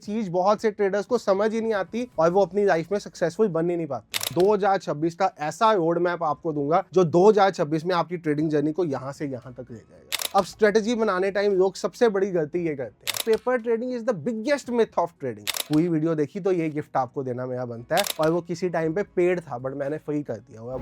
चीज बहुत से ट्रेडर्स को समझ ही नहीं आती और वो अपनी लाइफ में सक्सेसफुल बन ही नहीं पाते। 2026 का ऐसा रोड मैप आपको दूंगा जो 2026 में आपकी ट्रेडिंग जर्नी को यहां से यहां तक ले जाएगा। अब स्ट्रेटेजी बनाने टाइम लोग सबसे बड़ी गलती ये करते हैं, paper trading is the biggest myth of trading. पूरी वीडियो देखी तो ये गिफ्ट आपको देना मेरा बनता है और वो किसी टाइम पे पेड था बट मैंने फ्री कर दिया हुआ।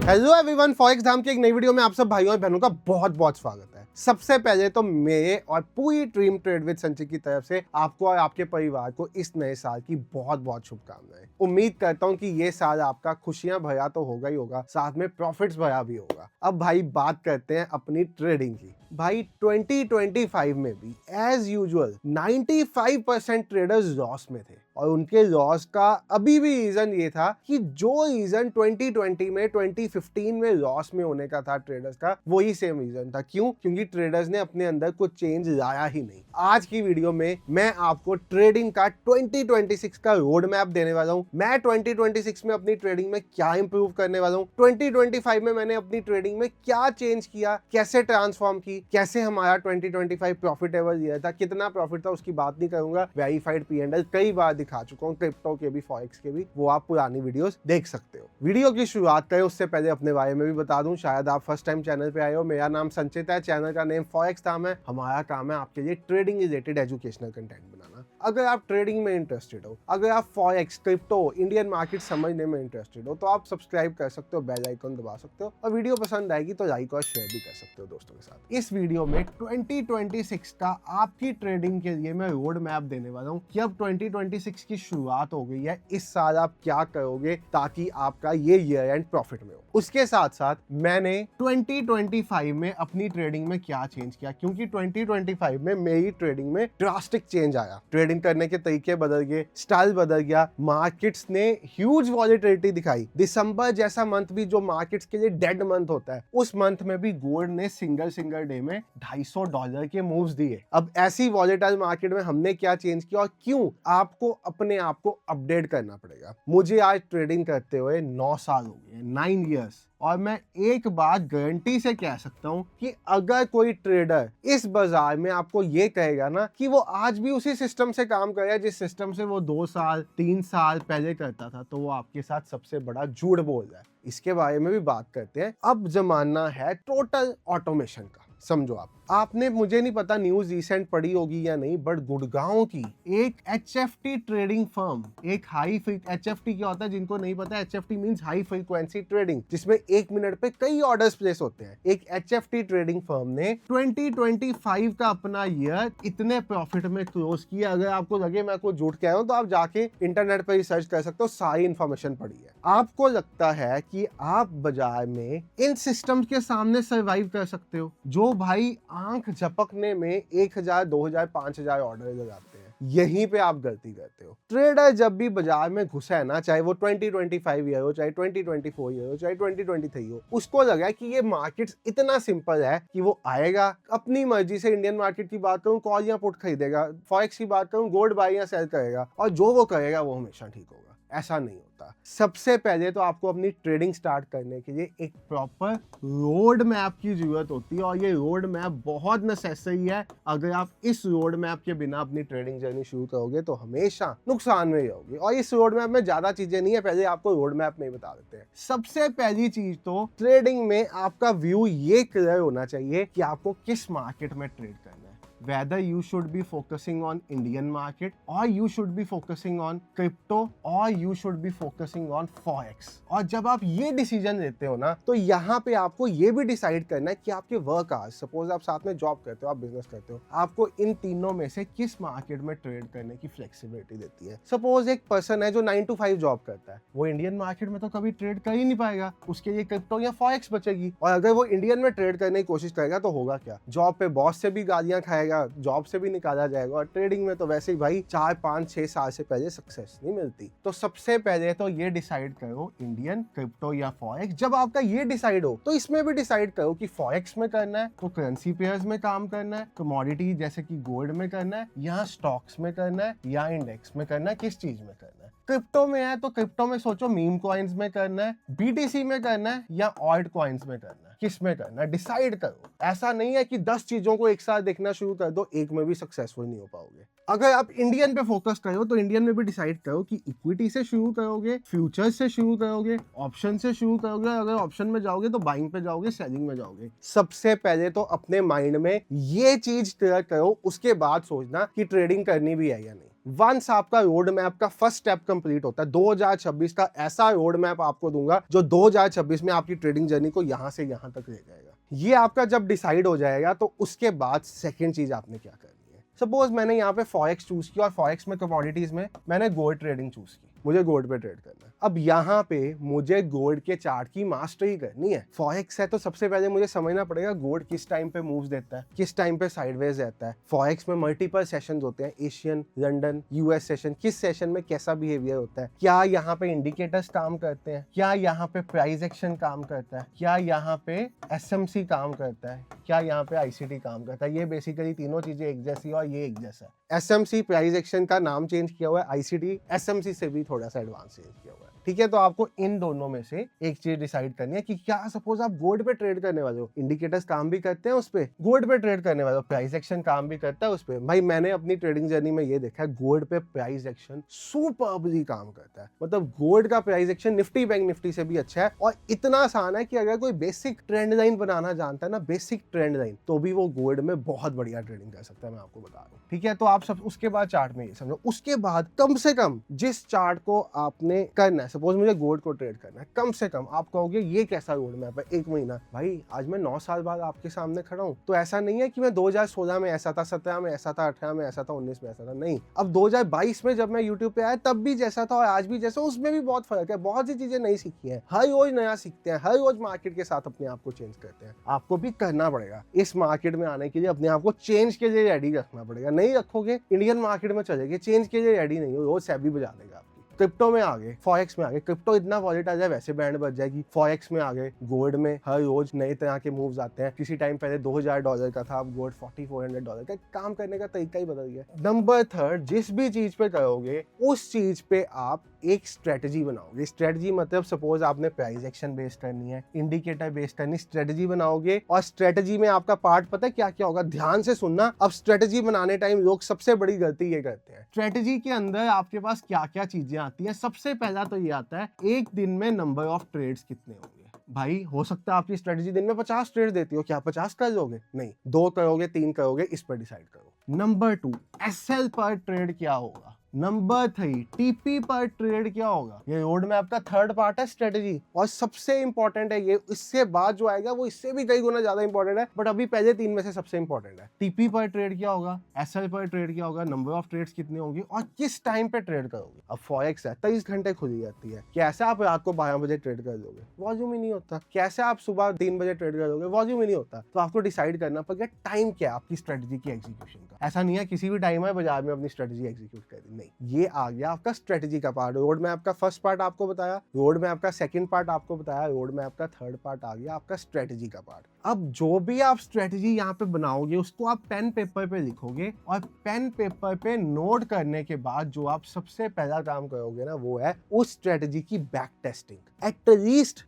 हेलो एवरीवन, फॉरेक्स धाम की एक नई वीडियो में आप सब भाइयों और बहनों का बहुत बहुत स्वागत है। सबसे पहले तो मेरे और पूरी ड्रीम ट्रेड विद संचित की तरफ से आपको और आपके परिवार को इस नए साल की बहुत बहुत शुभकामनाएं। उम्मीद करता हूं कि ये साल आपका खुशियां भरा तो होगा ही होगा, साथ में प्रॉफिट्स भरा भी होगा। अब भाई बात करते हैं अपनी ट्रेडिंग की। भाई 2025 में भी एज यूजुअल 95% ट्रेडर्स लॉस में थे और उनके लॉस का अभी भी रीजन ये था कि जो रीजन 2020 में 2015 में लॉस में होने का था ट्रेडर्स का, वही सेम रीजन था। क्यों? क्योंकि ट्रेडर्स ने अपने अंदर कुछ चेंज लाया ही नहीं। आज की वीडियो में मैं आपको ट्रेडिंग का 2026 का रोड मैप देने वाला हूं। मैं 2026 में अपनी ट्रेडिंग में क्या इंप्रूव करने वाला हूं, 2025 में मैंने अपनी ट्रेडिंग में क्या चेंज किया, कैसे ट्रांसफॉर्म की, कैसे हमारा 2025 प्रॉफिटेबल ईयर था, कितना प्रॉफिट था उसकी बात नहीं करूंगा। वेरीफाइड P&L कई बार दिखा चुका हूं, क्रिप्टो के भी फॉरेक्स के भी, वो आप पुरानी वीडियोस देख सकते हो। वीडियो की शुरुआत करें उससे पहले अपने बारे में भी बता दूं, शायद आप फर्स्ट टाइम चैनल पे आए हो। मेरा नाम संचित है, चैनल का नेम फॉरेक्स धाम है। हमारा काम है आपके लिए ट्रेडिंग रिलेटेड एजुकेशनल कंटेंट बनाना। अगर आप ट्रेडिंग में इंटरेस्टेड हो, अगर आप फॉरेक्स, क्रिप्टो, इंडियन मार्केट समझने में इंटरेस्टेड हो, तो आप सब्सक्राइब कर सकते हो, बेल आइकन दबा सकते हो और वीडियो पसंद आएगी तो लाइक और शेयर भी कर सकते हो दोस्तों के साथ। इस वीडियो में 2026 का आपकी ट्रेडिंग के लिए मैं रोड मैप देने वाला हूं कि अब 2026 की शुरुआत हो गई है, इस साल आप क्या करोगे ताकि आपका ये ईयर एंड प्रॉफिट में हो। उसके साथ साथ मैंने 2025 में अपनी ट्रेडिंग में क्या चेंज किया, क्योंकि 2025 में मेरी ट्रेडिंग में ड्रास्टिक चेंज आया। ट्रेडिंग करने के तरीके बदल गए, स्टाइल बदल गया, मार्केट्स ने ह्यूज वॉलेटिलिटी दिखाई। दिसंबर जैसा मंथ भी जो मार्केट्स के लिए डेड मंथ होता है, उस मंथ में भी गोल्ड ने सिंगल डे में $250 के मूव्स दिए। अब ऐसी वॉलेटाइल मार्केट में हमने क्या चेंज किया और क्यों, आपको अपने आप को अपडेट करना पड़ेगा। मुझे आज ट्रेडिंग करते हुए 9 साल हो गए, 9 इयर्स, और मैं एक बात गारंटी से कह सकता हूं कि अगर कोई ट्रेडर इस बाजार में आपको ये कहेगा ना कि वो आज भी उसी सिस्टम से काम कर रहा है जिस सिस्टम से वो 2 साल 3 साल पहले करता था, तो वो आपके साथ सबसे बड़ा झूठ बोल रहा है। इसके बारे में भी बात करते हैं। अब जमाना है टोटल ऑटोमेशन का। समझो, आपने, मुझे नहीं पता न्यूज रिसेंट पड़ी होगी या नहीं, बट गुड़गांव की एक HFT ट्रेडिंग फर्म, एक HFT क्या होता है जिनको नहीं पता, HFT means high frequency trading, जिसमें 1 मिनट पे कई ऑर्डर्स प्लेस होते हैं। एक HFT ट्रेडिंग फर्म ने 2025 का अपना ईयर इतने प्रॉफिट में क्लोज किया। अगर आपको लगे मैं आपको झूठ कह रहा हूं तो आप जाके इंटरनेट पर रिसर्च कर सकते हो, सारी इंफॉर्मेशन पड़ी है। आपको लगता है कि आप बाजार में इन सिस्टम्स के सामने सर्वाइव कर सकते हो, जो भाई आंख झपकने में 1000, 2000, 5000 ऑर्डर लगाते हैं। यहीं पे आप गलती करते हो। ट्रेडर जब भी बाजार में घुसा है ना, चाहे वो 2025 ईयर हो, चाहे 2024 ईयर हो, चाहे 2023 हो, उसको लगा कि ये मार्केट इतना सिंपल है कि वो आएगा अपनी मर्जी से। इंडियन मार्केट की बात करूं, कॉल या पुट खरीदेगा, फॉरेक्स की बात करूं, गोल्ड बाय या सेल करेगा, और जो वो करेगा वो हमेशा ठीक होगा। ऐसा नहीं होता। सबसे पहले तो आपको अपनी ट्रेडिंग स्टार्ट करने के लिए एक प्रॉपर रोड मैप की जरूरत होती है और ये रोड मैप बहुत नेसेसरी है। अगर आप इस रोड मैप के बिना अपनी ट्रेडिंग जर्नी शुरू करोगे तो हमेशा नुकसान में ही रहोगे। और इस रोड मैप में ज्यादा चीजें नहीं है, पहले आपको रोड मैप में बता देते हैं। सबसे पहली चीज तो ट्रेडिंग में आपका व्यू ये क्लियर होना चाहिए कि आपको किस मार्केट में ट्रेड करना है। Whether you should be focusing on Indian market or you should be focusing on crypto or you should be focusing on forex। और जब आप ये डिसीजन लेते हो ना, तो यहाँ पे आपको ये भी डिसाइड करना है कि आपके वर्क आवर्स, सपोज आप साथ में जॉब करते हो, आप बिजनेस करते हो, आपको इन तीनों में से किस मार्केट में ट्रेड करने की फ्लेक्सिबिलिटी देती है। सपोज एक पर्सन है जो 9 to 5 जॉब करता है, वो इंडियन मार्केट में तो कभी ट्रेड कर ही नहीं पाएगा, उसके लिए क्रिप्टो या फॉरेक्स बचेगी। और अगर वो इंडियन में ट्रेड करने की कोशिश करेगा तो होगा क्या, जॉब पे बॉस से भी गालियां खाएगा, जॉब से भी निकाला जाएगा, और ट्रेडिंग में तो वैसे ही भाई 4, 5, 6 साल से पहले सक्सेस नहीं मिलती। तो सबसे पहले तो ये डिसाइड करो इंडियन, क्रिप्टो या फॉरेक्स। जब आपका ये डिसाइड हो तो इसमें भी डिसाइड करो कि फॉरेक्स में करना है तो करेंसी पेयर्स में काम करना है, कमोडिटी जैसे कि गोल्ड में करना है, या स्टॉक्स में करना है, या इंडेक्स में करना है, किस चीज में करना है। क्रिप्टो में है तो क्रिप्टो में सोचो मीम कॉइन्स में करना है, BTC में करना है, या ऑल्ट कॉइन्स में करना है। किस में करना है, डिसाइड करो। ऐसा नहीं है कि 10 चीजों को एक साथ देखना शुरू कर दो, एक में भी सक्सेसफुल नहीं हो पाओगे। अगर आप इंडियन पे फोकस करो तो इंडियन में भी डिसाइड करो कि इक्विटी से शुरू करोगे, फ्यूचर्स से शुरू करोगे, ऑप्शन से शुरू करोगे। अगर ऑप्शन में जाओगे तो बाइंग पे जाओगे, सेलिंग में जाओगे। सबसे पहले तो अपने माइंड में ये चीज क्लियर करो, उसके बाद सोचना कि ट्रेडिंग करनी भी है या नहीं। वंस आपका रोड मैप का फर्स्ट स्टेप कंप्लीट होता है, 2026 का ऐसा रोड मैप आपको दूंगा जो 2026 में आपकी ट्रेडिंग जर्नी को यहां से यहां तक ले जाएगा। ये आपका जब डिसाइड हो जाएगा तो उसके बाद सेकंड चीज आपने क्या करनी है। सपोज मैंने यहाँ पे फॉरेक्स चूज किया और फॉरेक्स में कमोडिटीज में मैंने गोल्ड ट्रेडिंग चूज की, मुझे गोल्ड पे ट्रेड करना है। अब यहाँ पे मुझे गोल्ड के चार्ट की मास्टरी करनी है। फॉरेक्स है तो सबसे पहले मुझे समझना पड़ेगा गोल्ड किस टाइम पे मूव्स देता है, किस टाइम पे साइडवेज रहता है। फॉरेक्स में मल्टीपल सेशंस होते हैं, एशियन, लंदन, यूएस सेशन। किस सेशन में कैसा बिहेवियर होता है, क्या यहाँ पे इंडिकेटर्स काम करते हैं, क्या यहाँ पे प्राइस एक्शन काम करता है, क्या यहाँ पे एसएमसी काम करता है, क्या यहाँ पे आईसीटी काम करता है। ये बेसिकली तीनों चीजें एक जैसी और ये एक जैसा है। एसएमसी प्राइस एक्शन का नाम चेंज किया हुआ है, आईसीटी एसएमसी से भी थोड़ा सा एडवांस चेंज किया हुआ है। ठीक है, तो आपको इन दोनों में से एक चीज डिसाइड करनी है कि क्या सपोज आप गोल्ड पे ट्रेड करने वाले हो, इंडिकेटर्स काम भी करते हैं उस पे, गोल्ड पे ट्रेड करने वाले हो, प्राइस एक्शन काम भी करता है उस पे। भाई मैंने अपनी ट्रेडिंग जर्नी में ये देखा है, गोल्ड पे प्राइस एक्शन सुपर्बली काम करता है। मतलब गोल्ड का price action Nifty bank Nifty से भी अच्छा है और इतना आसान है कि अगर कोई बेसिक ट्रेंड लाइन बनाना जानता है ना, बेसिक ट्रेंड लाइन, तो भी वो गोल्ड में बहुत बढ़िया ट्रेडिंग कर सकता है, मैं आपको बता रहा हूँ। ठीक है, तो आप सब उसके बाद चार्ट में ये समझो। उसके बाद कम से कम जिस चार्ट को आपने करना है, सपोज मुझे गोल्ड को ट्रेड करना है, कम से कम आप कहोगे ये कैसा रोड मैप है, 1 महीना। भाई आज मैं 9 साल बाद आपके सामने खड़ा हूं, तो ऐसा नहीं है कि मैं 2016 में ऐसा था, 17 में ऐसा था, 18 में ऐसा था, 19 में ऐसा था, नहीं। अब 2022 में जब मैं यूट्यूब पे आया तब भी जैसा था और आज भी जैसा, उसमें भी बहुत फर्क है। बहुत सी चीजें नई सीखी है, हर रोज नया सीखते हैं, हर रोज मार्केट के साथ अपने आप को चेंज करते हैं। आपको भी करना पड़ेगा, इस मार्केट में आने के लिए अपने आप को चेंज के लिए रेडी रखना पड़ेगा। नहीं रखोगे इंडियन मार्केट में चलेगी, चेंज के लिए रेडी नहीं हो, रोज सेबी बजा देगा। क्रिप्टो में आ गए, फॉरेक्स में आ गए, क्रिप्टो इतना वॉलेटाइल है वैसे बैंड बच जाएगी। फॉरेक्स में आ गए, गोल्ड में हर रोज नए तरह के मूव्स आते हैं। किसी टाइम पहले $2000 का था, अब गोल्ड $4400 का। काम करने का तरीका ही बदल गया। नंबर 3, जिस भी चीज पे करोगे उस चीज पे आप एक स्ट्रेटजी बनाओगे। स्ट्रेटजी मतलब सपोज आपने प्राइस एक्शन बेस्ड करनी है, इंडिकेटर बेस्ड करनी, स्ट्रेटजी बनाओगे। और स्ट्रेटजी में आपका पार्ट पता है क्या क्या होगा, ध्यान से सुनना। अब स्ट्रेटजी बनाने टाइम लोग सबसे बड़ी गलती ये करते हैं, स्ट्रेटजी के अंदर आपके पास क्या क्या चीजें आती है। सबसे पहला तो ये आता है एक दिन में नंबर ऑफ ट्रेड्स कितने होंगे। भाई हो सकता है आपकी स्ट्रेटजी दिन में 50 ट्रेड देती हो, क्या 50 कर लोगे? नहीं, 2 करोगे, 3 करोगे, इस पर डिसाइड करो। नंबर 2, एसएल पर ट्रेड क्या होगा। नंबर 3, टीपी पर ट्रेड क्या होगा। ये रोड मैप का थर्ड पार्ट है, स्ट्रेटजी। और सबसे इंपॉर्टेंट है ये, इससे बाद जो आएगा वो इससे भी कई गुना ज्यादा इंपॉर्टेंट है, बट अभी पहले 3 में से सबसे इंपॉर्टेंट है। टीपी पर ट्रेड क्या होगा, एसएल पर ट्रेड क्या होगा, नंबर ऑफ ट्रेड्स कितने होंगे और किस टाइम पे ट्रेड करोगे। अब फॉरेक्स है 23 घंटे खुली जाती है, कैसे आप रात को 12 बजे ट्रेड कर लोगे, वॉल्यूम ही नहीं होता। कैसे आप सुबह 3 बजे ट्रेड कर लोगे, वॉल्यूम ही नहीं होता। तो आपको डिसाइड करना पड़ेगा टाइम क्या है आपकी स्ट्रेटजी की एग्जीक्यूशन का। ऐसा नहीं है किसी भी टाइम है बाजार में अपनी स्ट्रेटजी एग्जीक्यूट कर दी, नहीं। ये आ गया आपका स्ट्रेटजी का पार्ट। रोड मैप का फर्स्ट पार्ट आपको बताया, रोड मैप का सेकंड पार्ट आपको बताया, रोड मैप का थर्ड पार्ट आ गया आपका स्ट्रेटजी का पार्ट। अब जो भी आप स्ट्रेटजी यहाँ पे बनाओगे उसको आप पेन पेपर पे लिखोगे और पेन पेपर पे नोट करने के बाद जो आप सबसे पहला काम करोगे ना, वो है उस स्ट्रेटजी की बैक टेस्टिंग। एटलीस्ट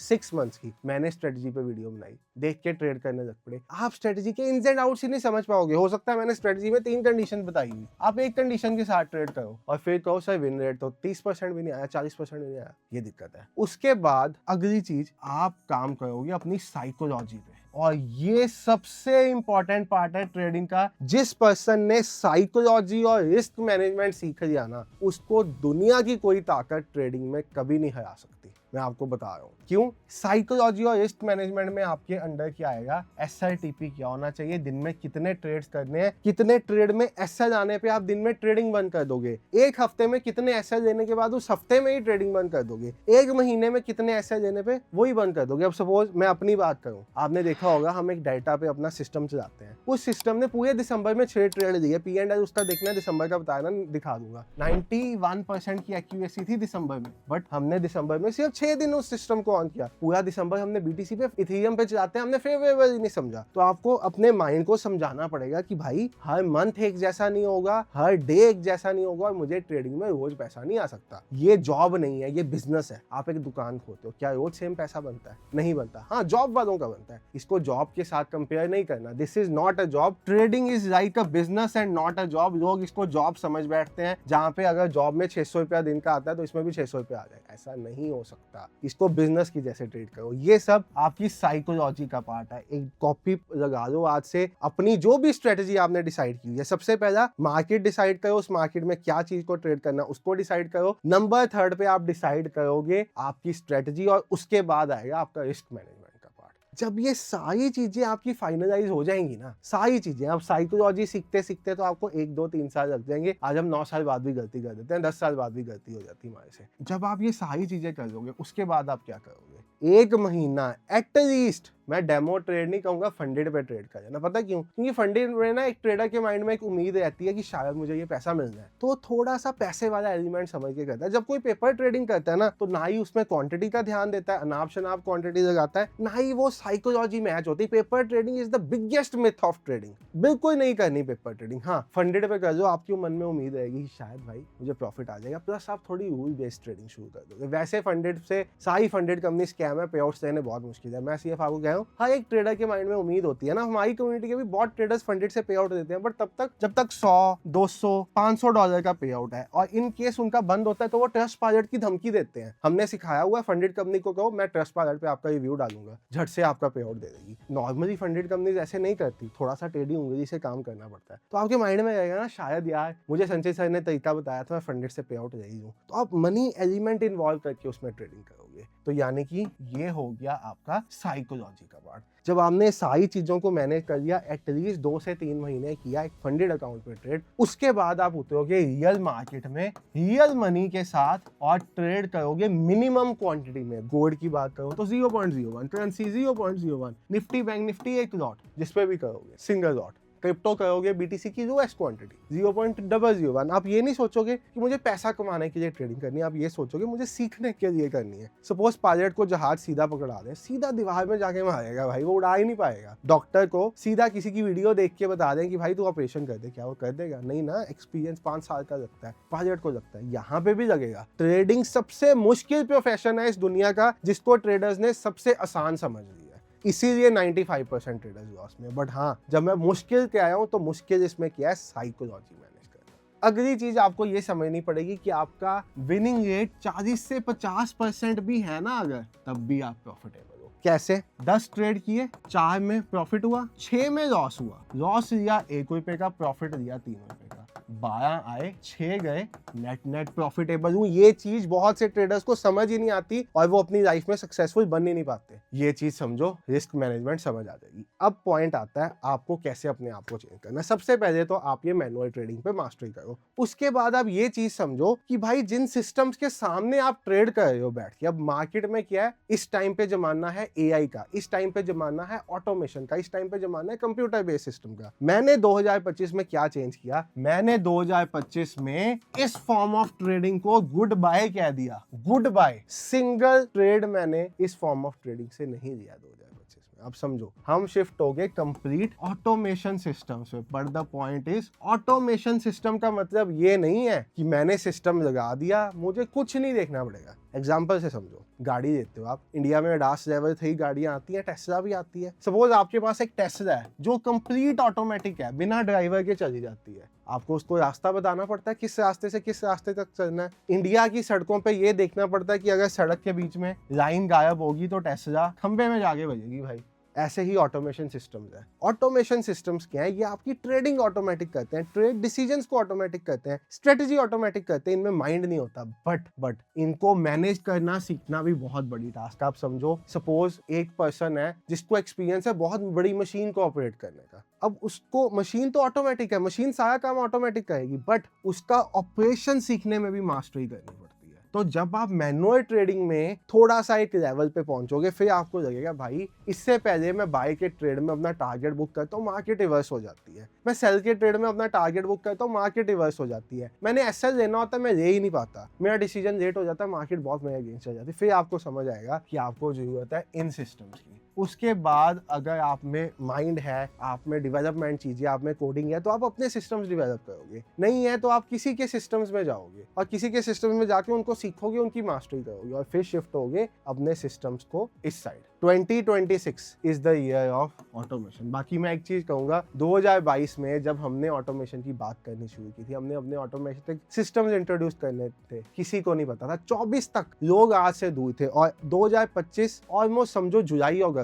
6 मंथ्स की मैंने स्ट्रेटजी पे वीडियो बनाई, देख के ट्रेड करने लग पड़े। आप स्ट्रेटजी के इन्स एंड आउट्स ही नहीं समझ पाओगे। हो सकता है मैंने स्ट्रेटजी में 3 कंडीशन बताई हुई, आप एक कंडीशन के साथ ट्रेड करो और फिर कहो सर विन रेट तो 30% भी नहीं आया, 40% भी नहीं आया, ये दिक्कत है। उसके बाद अगली चीज, आप काम करोगे अपनी साइकोलॉजी पे, और ये सबसे इंपॉर्टेंट पार्ट है ट्रेडिंग का। जिस पर्सन ने साइकोलॉजी और रिस्क मैनेजमेंट सीख लिया ना, उसको दुनिया की कोई ताकत ट्रेडिंग में कभी नहीं हरा सकती। मैं आपको बता रहा हूँ क्यों। साइकोलॉजी और रिस्क मैनेजमेंट में आपके अंडर क्या आएगा, एसआरटीपी क्या होना चाहिए, दिन में कितने ट्रेड्स करने हैं, कितने ट्रेड में एसएल आने पे आप दिन में ट्रेडिंग बंद कर दोगे, एक हफ्ते में कितने एसएल लेने के बाद उस हफ्ते में ही ट्रेडिंग बंद कर दोगे, एक महीने में कितने एसएल लेने पे वही बंद कर दोगे। अब सपोज मैं अपनी बात करूँ, आपने देखा होगा हम एक डाटा पे अपना सिस्टम चलाते हैं, उस सिस्टम ने पूरे दिसंबर में 6 ट्रेड दिए, पी&एल उसका देखना है, दिसंबर का बताया ना, दिखा दूंगा। 91% की एक्यूरेसी थी दिसंबर में, बट हमने दिसंबर में सिर्फ 6 दिन उस सिस्टम को ऑन किया, पूरा दिसंबर हमने बीटीसी पे इथेरियम पे चलाते हैं, हमने फेवरेबल ही नहीं समझा। तो आपको अपने माइंड को समझाना पड़ेगा कि भाई हर मंथ एक जैसा नहीं होगा, हर डे एक जैसा नहीं होगा, और मुझे ट्रेडिंग में रोज पैसा नहीं आ सकता। ये जॉब नहीं है, ये बिजनेस है। आप एक दुकान खोलते हो, क्या रोज सेम पैसा बनता है? नहीं बनता। हाँ, जॉब वालों का बनता है। इसको जॉब के साथ कंपेयर नहीं करना। This is not a job. Trading is like a business and not a job. लोग इसको जॉब समझ बैठते हैं, जहां पे अगर जॉब में 600 रुपया दिन का आता है तो इसमें भी 600 रुपया आ जाए। ऐसा नहीं हो सकता। इसको बिजनेस की जैसे ट्रीट करो। ये सब आपकी साइकोलॉजी का पार्ट है। एक कॉपी लगा लो आज से। अपनी जो भी स्ट्रेटेजी आपने डिसाइड की है, सबसे पहला मार्केट डिसाइड करो, उस मार्केट में क्या चीज को ट्रेड करना उसको डिसाइड करो। नंबर 3 पे आप डिसाइड करोगे आपकी स्ट्रेटेजी, और उसके बाद आएगा आपका रिस्क मैनेजमेंट का पार्ट। जब ये सारी चीजें आपकी फाइनलाइज हो जाएंगी ना, सारी चीजें, अब साइकोलॉजी सीखते सीखते तो आपको 1 2 3 साल लग जाएंगे। आज हम 9 साल बाद भी गलती कर देते हैं, 10 साल बाद भी गलती हो जाती है हमारे से। जब आप ये सारी चीजें कर लोगे, उसके बाद आप क्या करोगे? 1 महीना एटलीस्ट, मैं डेमो ट्रेड नहीं कहूंगा, फंडेड पे ट्रेड कर लेना। पता क्यों? क्योंकि फंडेड में ना एक ट्रेडर के माइंड में एक उम्मीद रहती है कि शायद मुझे ये पैसा मिल जाए, तो थोड़ा सा पैसे वाला एलिमेंट समझ के करता है। जब कोई पेपर ट्रेडिंग करता है ना, तो ना ही उसमें क्वांटिटी का ध्यान देता है, अनाप शनाप क्वांटिटी लगाता है, ना ही वो साइकोलॉजी मैच होती। Paper trading is the biggest myth of trading. बिल्कुल नहीं करनी पेपर ट्रेडिंग। हाँ, फंडेड पे कर दो, आपके मन में उम्मीद रहेगी कि शायद भाई मुझे प्रॉफिट आ जाएगा, प्लस आप थोड़ी रूल बेस्ड ट्रेडिंग शुरू कर दोगे। वैसे फंडेड से सारी फंडेड कंपनी स्कैम है, पे आउट्स लेने बहुत मुश्किल है। मैं सिर्फ आपको कह रहा हूँ, हर एक ट्रेडर के माइंड में उम्मीद होती है ना। हमारी कम्युनिटी के भी बहुत ट्रेडर्स फंडेड से पे आउट देते हैं, बट तब तक जब तक 100 200 500 डॉलर का पे आउट है, और इन केस उनका बंद होता है तो वो ट्रस्ट पायलट की धमकी देते हैं। हमने सिखाया हुआ है फंडेड कंपनी को, कहो मैं ट्रस्ट पायलट पे आपका रिव्यू डालूंगा, झट से आपका पे आउट दे देगी। नॉर्मली फंडेड कंपनीज ऐसे नहीं करती, थोड़ा सा टेढ़ी उंगली से काम करना पड़ता है। तो आपके माइंड में रहेगा ना, शायद यार मुझे संजय सर ने तरीका बताया था, मैं फंडेड से पे आउट रही हूँ। तो आप मनी एलिमेंट इन्वॉल्व करके उसमें ट्रेडिंग करोगे। तो यानी कि ये हो गया आपका साइकोलॉजी का पार्ट। जब आपने सारी चीजों को मैनेज कर लिया, एटलीस्ट 2 से 3 महीने किया एक फंडेड अकाउंट में ट्रेड, उसके बाद आप उतरोगे रियल मार्केट में रियल मनी के साथ और ट्रेड करोगे मिनिमम क्वांटिटी में। गोल्ड की बात करो तो 0.01, करेंसी 0.01, निफ्टी बैंक निफ्टी एक लॉट जिसपे भी करोगे सिंगल लॉट। क्रिप्टो करोगे बीटीसी की लोएस्ट क्वांटिटी 0.001। आप ये नहीं सोचोगे कि मुझे पैसा कमाने के लिए ट्रेडिंग करनी है, आप ये सोचोगे मुझे सीखने के लिए करनी है। सपोज पायलट को जहाज सीधा पकड़ा दे, सीधा दीवार में जाके मारेगा भाई, वो उड़ा ही नहीं पाएगा। डॉक्टर को सीधा किसी की वीडियो देख के बता दें कि भाई तू ऑपरेशन कर दे, क्या वो कर देगा? नहीं ना, एक्सपीरियंस 5 साल का लगता है, पायलट को लगता है, यहाँ पे भी लगेगा। ट्रेडिंग सबसे मुश्किल प्रोफेशन है इस दुनिया का, जिसको ट्रेडर्स ने सबसे आसान समझ लिया, इसीलिए 95% ट्रेडर्स लॉस में। बट हाँ, जब मैं मुश्किल के आया हूं तो मुश्किल इसमें क्या है, साइकोलॉजी मैनेज करना। अगली चीज आपको ये समझनी पड़ेगी कि आपका विनिंग रेट 40 से 50% भी है ना अगर, तब भी आप प्रॉफिटेबल हो। कैसे? 10 ट्रेड किए, 4 में प्रॉफिट हुआ, 6 में लॉस हुआ। लॉस लिया 1 रुपए का, प्रॉफिट लिया 3 रुपए का। 12 आए, 6 गए, नेट प्रॉफिटेबल हूं। ये चीज बहुत से ट्रेडर्स को समझ ही नहीं आती और वो अपनी लाइफ में सक्सेसफुल बन ही नहीं पाते। ये चीज समझो, रिस्क मैनेजमेंट समझ आ जाएगी। अब पॉइंट आता है आपको कैसे अपने आप को चेंज करना है। सबसे पहले तो आप ये मैनुअल ट्रेडिंग पे मास्टरी करो। उसके बाद आप ये चीज समझो कि भाई जिन सिस्टम्स के सामने आप ट्रेड कर रहे हो बैठ के, अब मार्केट में क्या है, इस टाइम पे जमाना है एआई का, इस टाइम पे जमाना है ऑटोमेशन का, इस टाइम पे जमाना है कंप्यूटर बेस्ड सिस्टम का। मैंने 2025 में क्या चेंज किया, मैंने 2025 में इस फॉर्म ऑफ ट्रेडिंग को गुड बाय कह दिया। Good bye. सिंगल ट्रेड मैंने इस फॉर्म ऑफ ट्रेडिंग से नहीं लिया 2025 में। अब समझो, हम शिफ्ट हो गए कंप्लीट ऑटोमेशन सिस्टम से। But the point is, automation system का मतलब ये नहीं है कि मैंने सिस्टम लगा दिया, मुझे कुछ नहीं देखना पड़ेगा। एग्जाम्पल से समझो, गाड़ी देखते हो आप, इंडिया में डास लेवल 3 गाड़ियां आती हैं, टेस्ला भी आती है। सपोज आपके पास एक टेस्ला है जो कंप्लीट ऑटोमेटिक है, बिना ड्राइवर के चली जाती है। आपको उसको रास्ता बताना पड़ता है, किस रास्ते से किस रास्ते तक चलना है। इंडिया की सड़कों पे ये देखना पड़ता है कि अगर सड़क के बीच में लाइन गायब होगी तो टेस्ला खंबे में जाके बजेगी भाई। ऐसे ही ऑटोमेशन सिस्टम्स है। ऑटोमेशन सिस्टम्स क्या है? ये आपकी ट्रेडिंग ऑटोमेटिक करते हैं, ट्रेड डिसीजंस को ऑटोमेटिक करते हैं, स्ट्रेटजी ऑटोमेटिक करते हैं। इनमें माइंड नहीं होता, बट इनको मैनेज करना सीखना भी बहुत बड़ी टास्क। आप समझो, सपोज एक पर्सन है जिसको एक्सपीरियंस है बहुत बड़ी मशीन को ऑपरेट करने का। अब उसको, मशीन तो ऑटोमेटिक है, मशीन सारा काम ऑटोमेटिक करेगी, बट उसका ऑपरेशन सीखने में भी मास्टरी करनी पड़ती है। तो जब आप मैनुअल ट्रेडिंग में थोड़ा सा एक लेवल पे पहुंचोगे, फिर आपको लगेगा भाई इससे पहले मैं बाय के ट्रेड में अपना टारगेट बुक करता हूँ, मार्केट रिवर्स हो जाती है। मैं सेल के ट्रेड में अपना टारगेट बुक करता हूँ, मार्केट रिवर्स हो जाती है। मैंने एसएल लेना होता है, मैं ले ही नहीं पाता, मेरा डिसीजन लेट हो जाता है, मार्केट बहुत मेरे अगेंस्ट चल जाती है। फिर आपको समझ आएगा कि आपको जरूरत है इन सिस्टम्स की। उसके बाद अगर आप में माइंड है, आप में डेवलपमेंट चीजें, आप में कोडिंग है, तो आप अपने सिस्टम्स डेवलप करोगे। नहीं है तो आप किसी के सिस्टम्स में जाओगे और किसी के सिस्टम्स में जाके उनको सीखोगे, उनकी मास्टरी करोगे और फिर शिफ्ट होगे अपने सिस्टम्स को इस side. 2026 is the year of automation. बाकी मैं एक चीज कहूंगा, 2022 में जब हमने ऑटोमेशन की बात करनी शुरू की थी, हमने अपने ऑटोमेशन तक सिस्टम्स इंट्रोड्यूस करने थे, किसी को नहीं पता था। 24 तक लोग आज से दूर थे और 2025 ऑलमोस्ट समझो जुलाई अगस्त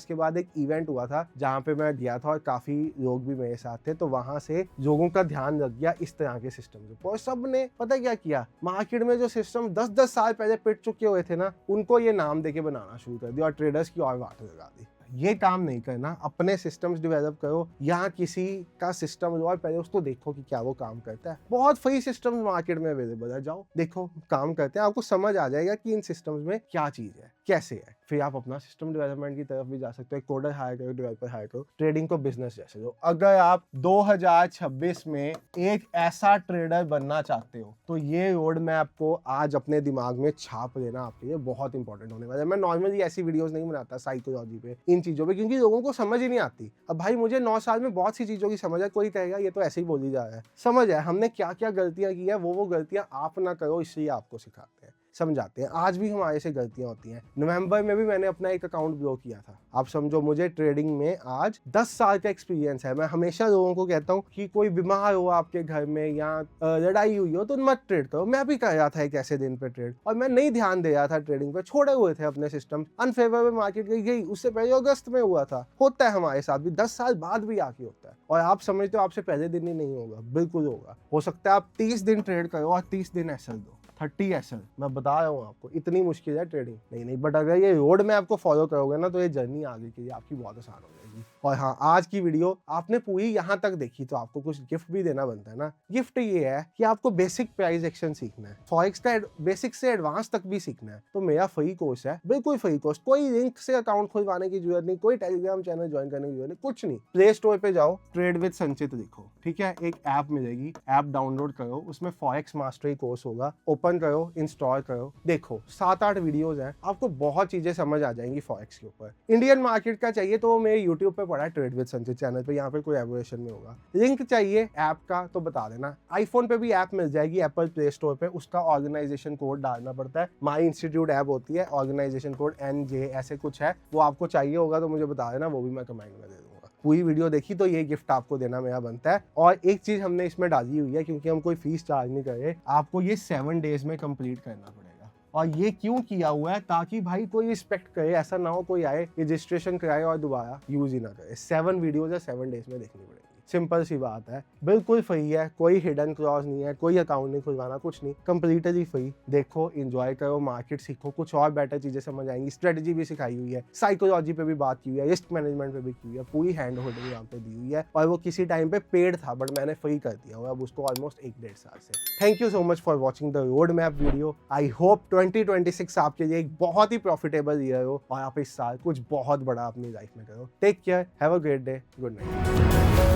के बाद एक इवेंट हुआ था जहां पे मैं गया था और काफी लोग भी मेरे साथ थे। तो वहां से लोगों का ध्यान लग गया इस तरह के सिस्टम पे और सब ने पता क्या किया, मार्केट में जो सिस्टम 10-10 साल पहले पिट चुके हुए थे ना, उनको ये नाम देके बनाना शुरू कर दिया और ट्रेडर्स की और बात लगा दी। ये काम नहीं करना, अपने सिस्टम्स डेवलप करो या किसी का सिस्टम लो और पहले उसको देखो कि क्या वो काम करता है। बहुत फ्री सिस्टम्स मार्केट में अवेलेबल है, जाओ देखो काम करते हैं, आपको समझ आ जाएगा कि इन सिस्टम्स में क्या चीज है, कैसे है। फिर आप अपना सिस्टम डेवलपमेंट की तरफ भी जा सकते हो, एक कोडर हायर करो, डेवलपर हायर करो, ट्रेडिंग को बिजनेस जैसे लो। अगर आप 2026 में एक ऐसा ट्रेडर बनना चाहते हो तो ये रोड मैप को आज अपने दिमाग में छाप लेना आपके लिए बहुत इंपॉर्टेंट होने वाला है। मैं नॉर्मली ऐसी वीडियोस नहीं बनाता साइकोलॉजी पे, इन चीजों पे, क्योंकि लोगों को समझ ही नहीं आती। अब भाई मुझे 9 साल में बहुत सी चीजों की समझ है, कोई कहेगा ये तो ऐसे ही बोली जा रहा है। समझ है हमने क्या क्या गलतियां की है, वो गलतियां आप ना करो, इसलिए आपको सिखाते हैं, समझाते हैं। आज भी हमारे से गलतियां होती हैं। नवंबर में भी मैंने अपना एक अकाउंट ब्लॉक किया था। आप समझो मुझे ट्रेडिंग में आज 10 साल का एक्सपीरियंस है। मैं हमेशा लोगों को कहता हूँ कि कोई बीमार हो आपके घर में या लड़ाई हुई हो तो मत ट्रेड करो। मैं भी कर रहा था एक ऐसे दिन पे ट्रेड और मैं नहीं ध्यान दे रहा था ट्रेडिंग पे, छोड़े हुए थे अपने सिस्टम, अनफेवरेबल मार्केट गई। उससे पहले अगस्त में हुआ था। होता है हमारे साथ भी, 10 साल बाद भी आके होता है। और आप समझते हो आपसे पहले दिन ही नहीं होगा, बिल्कुल होगा। हो सकता है आप 30 दिन ट्रेड करो और 30 दिन एसएल दो, 30 एसएल। मैं बता रहा हूँ आपको, इतनी मुश्किल है ट्रेडिंग नहीं। बट अगर ये रोड में आपको फॉलो करोगे ना तो ये जर्नी आगे के लिए आपकी बहुत आसान हो जाएगी। और हाँ, आज की वीडियो आपने पूरी यहाँ तक देखी तो आपको कुछ गिफ्ट भी देना बनता है ना। गिफ्ट ये है कि आपको बेसिक प्राइस एक्शन सीखना है, फॉरेक्स का बेसिक से एडवांस तक भी सीखना है, तो मेरा फ्री कोर्स है, बिल्कुल फ्री कोर्स। कोई लिंक से अकाउंट खुलवाने की जरूरत नहीं, कोई टेलीग्राम चैनल ज्वाइन करने की जरूरत नहीं, कुछ नहीं। प्ले स्टोर पे जाओ, ट्रेड विद संचित लिखो, ठीक है, एक ऐप मिलेगी, ऐप डाउनलोड करो, उसमें फॉरेक्स मास्टरी कोर्स होगा, ओपन करो, इंस्टॉल करो, देखो 7-8 वीडियोस हैं, आपको बहुत चीजें समझ आ जाएंगी फॉरेक्स के ऊपर। इंडियन मार्केट का चाहिए तो मेरे यूट्यूब पे पड़ा है ट्रेड विद संचित चैनल पे, यहाँ पे कोई एवोल्यूशन में होगा। लिंक चाहिए ऐप का तो बता देना। आईफोन पे भी ऐप मिल जाएगी एप्पल प्ले स्टोर पे, उसका ऑर्गेनाइजेशन कोड डालना पड़ता है। माई इंस्टीट्यूट ऐप होती है, ऑर्गेनाइजेशन कोड NJ ऐसे कुछ है, वो आपको चाहिए होगा तो मुझे बता देना, वो भी मैं कमेंट में दे दूंगा। पूरी वीडियो देखी तो ये गिफ्ट आपको देना मेरा बनता है। और एक चीज हमने इसमें डाली हुई है, क्योंकि हम कोई फीस चार्ज नहीं कर रहे, आपको ये 7 डेज में कंप्लीट करना पड़ेगा। और ये क्यों किया हुआ है, ताकि भाई कोई रिस्पेक्ट करे, ऐसा ना हो कोई आए रजिस्ट्रेशन कराए और दोबारा यूज ही ना करे। 7 वीडियोज है, 7 डेज में देखनी पड़ेगी। सिंपल सी बात है, बिल्कुल फ्री है, कोई हिडन क्लॉज नहीं है, कोई अकाउंट नहीं खुलवाना, कुछ नहीं, कंप्लीटली फ्री। देखो, एंजॉय करो, मार्केट सीखो, कुछ और बेटर चीजें समझ आएंगी। स्ट्रेटजी भी सिखाई हुई है, साइकोलॉजी पे भी बात की हुई है, रिस्क मैनेजमेंट पे भी की हुई है, पूरी हैंड होल्डिंग यहाँ पे दी हुई है। और वो किसी टाइम पे पेड था बट मैंने फ्री कर दिया हुआ अब उसको ऑलमोस्ट 1-1.5 साल से। Thank you so much for watching the road map video. I hope 2026 आपके लिए एक बहुत ही प्रॉफिटेबल ईयर हो और आप इस साल कुछ बहुत बड़ा अपनी लाइफ में करो। Take care, have a great day, good night.